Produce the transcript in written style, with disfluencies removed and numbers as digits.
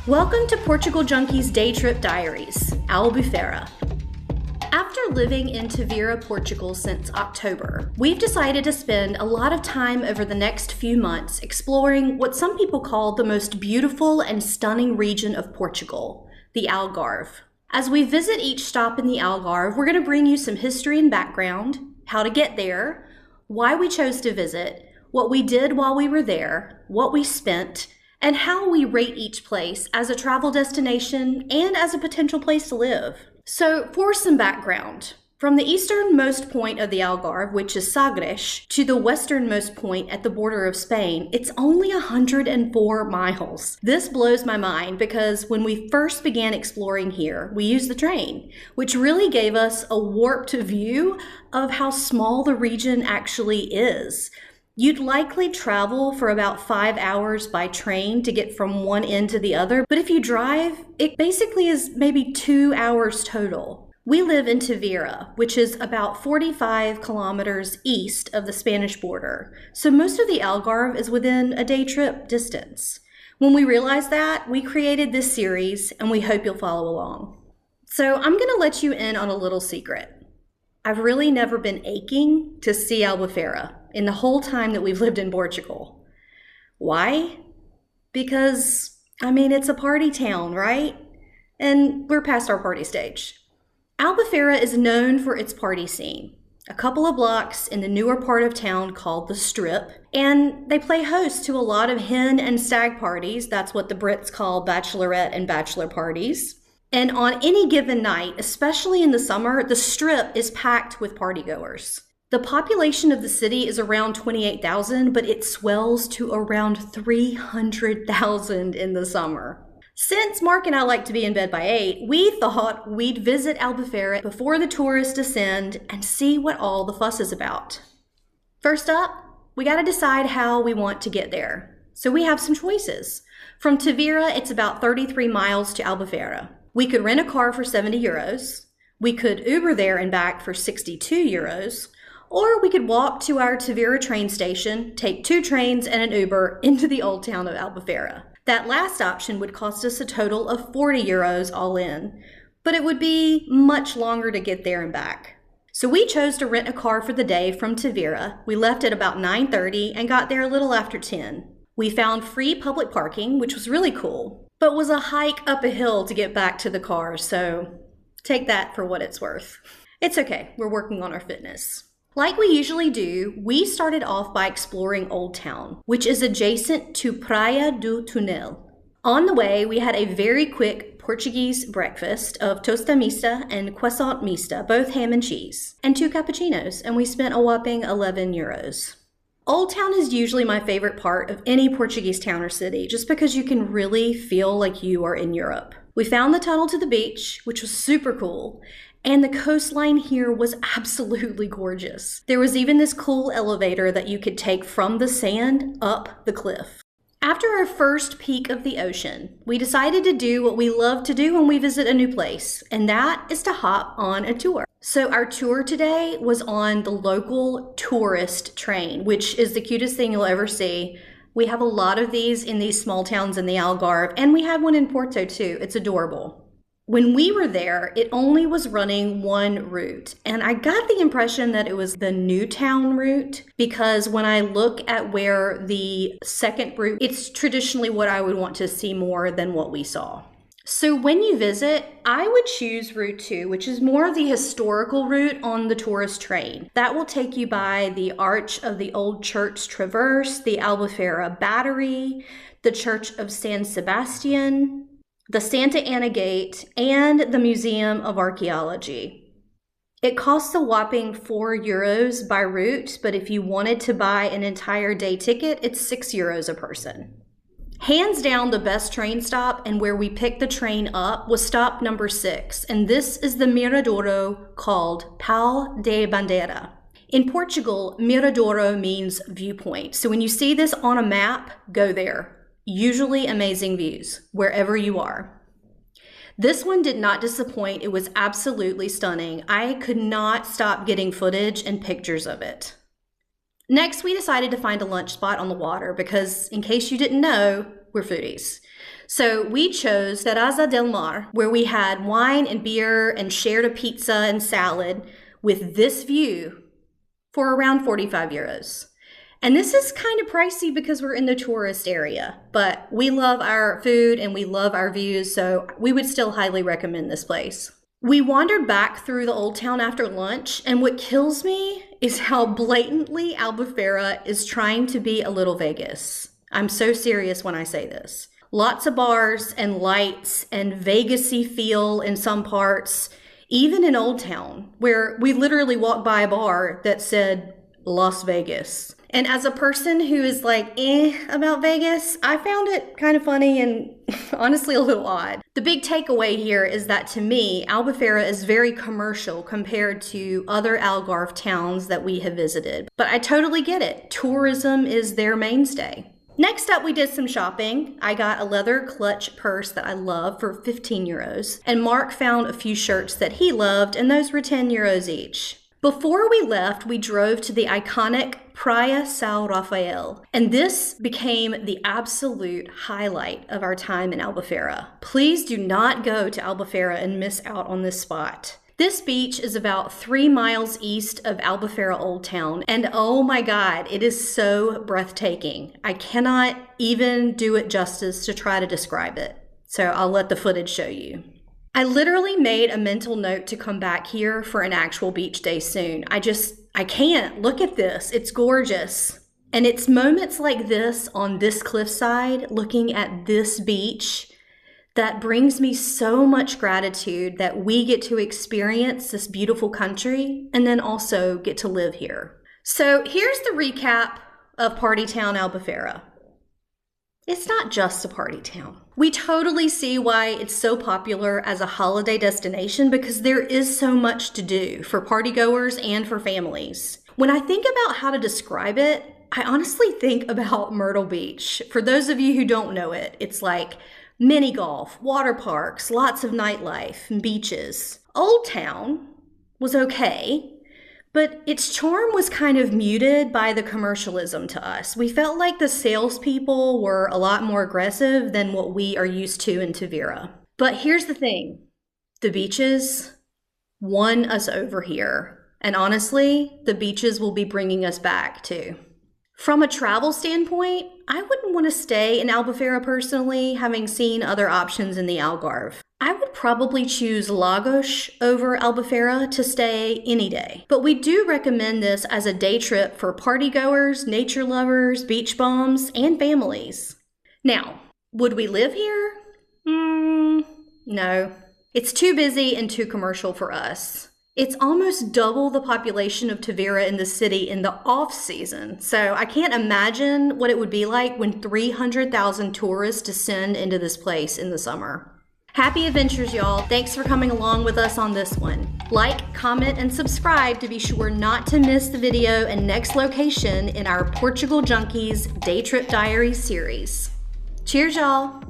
Welcome to Portugal Junkies Day Trip Diaries, Albufeira. After living in Tavira, Portugal since October, we've decided to spend a lot of time over the next few months exploring what some people call the most beautiful and stunning region of Portugal, the Algarve. As we visit each stop in the Algarve, we're going to bring you some history and background, how to get there, why we chose to visit, what we did while we were there, what we spent, and how we rate each place as a travel destination and as a potential place to live. So for some background, from the easternmost point of the Algarve, which is Sagres, to the westernmost point at the border of Spain, it's only 104 miles. This blows my mind because when we first began exploring here, we used the train, which really gave us a warped view of how small the region actually is. You'd likely travel for about 5 hours by train to get from one end to the other, but if you drive, it basically is maybe 2 hours total. We live in Tavira, which is about 45 kilometers east of the Spanish border, so most of the Algarve is within a day trip distance. When we realized that, we created this series, and we hope you'll follow along. So I'm gonna let you in on a little secret. I've really never been aching to see Albufeira in the whole time that we've lived in Portugal. Why? Because, it's a party town, right? And we're past our party stage. Albufeira is known for its party scene, a couple of blocks in the newer part of town called the Strip, and they play host to a lot of hen and stag parties. That's what the Brits call bachelorette and bachelor parties. And on any given night, especially in the summer, the Strip is packed with partygoers. The population of the city is around 28,000, but it swells to around 300,000 in the summer. Since Mark and I like to be in bed by 8, we thought we'd visit Albufeira before the tourists descend and see what all the fuss is about. First up, we gotta decide how we want to get there. So we have some choices. From Tavira, it's about 33 miles to Albufeira. We could rent a car for 70 euros. We could Uber there and back for 62 euros. Or we could walk to our Tavira train station, take 2 trains and an Uber into the old town of Albufeira. That last option would cost us a total of 40 euros all in, but it would be much longer to get there and back. So we chose to rent a car for the day from Tavira. We left at about 9:30 and got there a little after 10. We found free public parking, which was really cool, but was a hike up a hill to get back to the car, so take that for what it's worth. It's okay, we're working on our fitness. Like we usually do, we started off by exploring Old Town, which is adjacent to Praia do Tunel. On the way, we had a very quick Portuguese breakfast of tosta mista and croissant mista, both ham and cheese, and 2 cappuccinos, and we spent a whopping 11 euros. Old Town is usually my favorite part of any Portuguese town or city, just because you can really feel like you are in Europe. We found the tunnel to the beach, which was super cool, and the coastline here was absolutely gorgeous. There was even this cool elevator that you could take from the sand up the cliff. After our first peek of the ocean, we decided to do what we love to do when we visit a new place, and that is to hop on a tour. So our tour today was on the local tourist train, which is the cutest thing you'll ever see. We have a lot of these in these small towns in the Algarve, and we had one in Porto too. It's adorable. When we were there, it only was running one route, and I got the impression that it was the Newtown route, because when I look at where the second route, it's traditionally what I would want to see more than what we saw. So when you visit, I would choose Route 2, which is more of the historical route on the tourist train. That will take you by the Arch of the Old Church Traverse, the Albufeira Battery, the Church of San Sebastian, the Santa Ana Gate, and the Museum of Archaeology. It costs a whopping 4 euros by route, but if you wanted to buy an entire day ticket, it's 6 euros a person. Hands down, the best train stop and where we picked the train up was stop number 6, and this is the Miradouro called Pau de Bandeira. In Portugal, Miradouro means viewpoint, so when you see this on a map, go there. Usually amazing views, wherever you are. This one did not disappoint. It was absolutely stunning. I could not stop getting footage and pictures of it. Next, we decided to find a lunch spot on the water because, in case you didn't know, we're foodies. So we chose Terraza del Mar, where we had wine and beer and shared a pizza and salad with this view for around 45 euros. And this is kind of pricey because we're in the tourist area, but we love our food and we love our views, so we would still highly recommend this place. We wandered back through the old town after lunch, and what kills me is how blatantly Albufeira is trying to be a little Vegas. I'm so serious when I say this. Lots of bars and lights and Vegas-y feel in some parts, even in Old Town, where we literally walked by a bar that said Las Vegas. And as a person who is like, about Vegas, I found it kind of funny and honestly a little odd. The big takeaway here is that to me, Albufeira is very commercial compared to other Algarve towns that we have visited. But I totally get it. Tourism is their mainstay. Next up, we did some shopping. I got a leather clutch purse that I love for 15 euros. And Mark found a few shirts that he loved, and those were 10 euros each. Before we left, we drove to the iconic Praia São Rafael, and this became the absolute highlight of our time in Albufeira. Please do not go to Albufeira and miss out on this spot. This beach is about 3 miles east of Albufeira Old Town, and oh my God, it is so breathtaking. I cannot even do it justice to try to describe it, so I'll let the footage show you. I literally made a mental note to come back here for an actual beach day soon. I can't. Look at this. It's gorgeous. And it's moments like this on this cliffside, looking at this beach, that brings me so much gratitude that we get to experience this beautiful country and then also get to live here. So here's the recap of Party Town Albufeira. It's not just a party town. We totally see why it's so popular as a holiday destination because there is so much to do for partygoers and for families. When I think about how to describe it, I honestly think about Myrtle Beach. For those of you who don't know it, it's like mini golf, water parks, lots of nightlife, and beaches. Old Town was okay, but its charm was kind of muted by the commercialism to us. We felt like the salespeople were a lot more aggressive than what we are used to in Tavira. But here's the thing. The beaches won us over here. And honestly, the beaches will be bringing us back too. From a travel standpoint, I wouldn't want to stay in Albufeira personally, having seen other options in the Algarve. I would probably choose Lagos over Albufeira to stay any day. But we do recommend this as a day trip for partygoers, nature lovers, beach bums, and families. Now, would we live here? No. It's too busy and too commercial for us. It's almost double the population of Tavira in the city in the off-season, so I can't imagine what it would be like when 300,000 tourists descend into this place in the summer. Happy adventures, y'all. Thanks for coming along with us on this one. Like, comment, and subscribe to be sure not to miss the video and next location in our Portugal Junkies Day Trip Diaries series. Cheers, y'all.